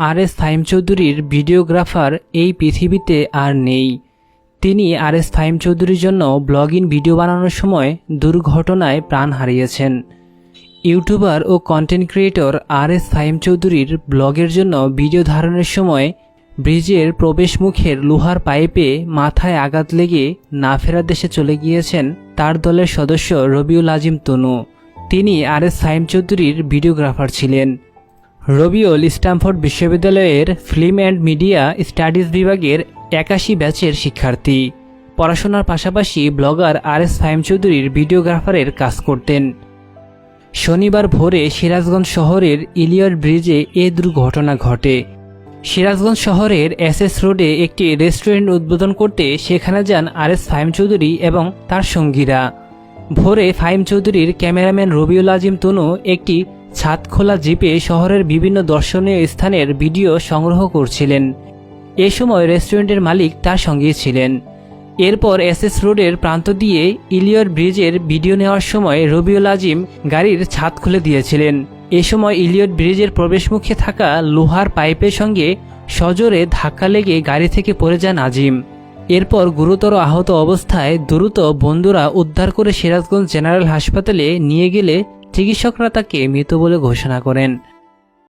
আর S Fahim চৌধুরীর videographer এই পৃথিবীতে আর নেই। তিনি আর এস ফাহিম চৌধুরীর জন্য ব্লগিং ভিডিও বানানোর সময় দুর্ঘটনায় প্রাণ হারিয়েছেন। ইউটিউবার ও কন্টেন্ট ক্রিয়েটর আর এস ফাহিম চৌধুরীর ব্লগের জন্য ভিডিও ধারণের সময় ব্রিজের প্রবেশ মুখের লোহার পাইপে মাথায় আঘাত লেগে না ফেরার দেশে চলে গিয়েছেন তার দলের সদস্য রবিউল আজিম তনু। তিনি আর এস ফাহিম চৌধুরীর ভিডিওগ্রাফার ছিলেন। রবিউল স্ট্যামফোর্ড বিশ্ববিদ্যালয়ের ফিল্ম অ্যান্ড মিডিয়া স্টাডিজ বিভাগের 81 ব্যাচের শিক্ষার্থী। পড়াশোনার পাশাপাশি ব্লগার আর এস ফাহিম চৌধুরীর ভিডিওগ্রাফারের কাজ করতেন। শনিবার ভোরে সিরাজগঞ্জ শহরের ইলিয়ট ব্রিজে এ দুর্ঘটনা ঘটে। সিরাজগঞ্জ শহরের এসএস রোডে একটি রেস্টুরেন্ট উদ্বোধন করতে সেখানে যান আর এস ফাহিম চৌধুরী এবং তার সঙ্গীরা। ভোরে ফাহিম চৌধুরীর ক্যামেরাম্যান রবিউল আজিম তনু একটি ছাদ খোলা জিপে শহরের বিভিন্ন দর্শনীয় স্থানের ভিডিও সংগ্রহ করছিলেন। এ সময় রেস্টুরেন্টের মালিক তার সঙ্গে ছিলেন। এরপর এসএস রোডের প্রান্ত দিয়ে ইলিয়ট ব্রিজের ভিডিও নেওয়ার সময় রবিউল আজিম গাড়ির ছাদ খুলে দিয়েছিলেন। এ সময় ইলিয়ট ব্রিজের প্রবেশমুখে থাকা লোহার পাইপের সঙ্গে সজোরে ধাক্কা লেগে গাড়ি থেকে পড়ে যান আজিম। এরপর গুরুতর আহত অবস্থায় দ্রুত বন্ধুরা উদ্ধার করে সিরাজগঞ্জ জেনারেল হাসপাতালে নিয়ে গেলে চিকিৎসকরা তাকে মৃত বলে ঘোষণা করেন।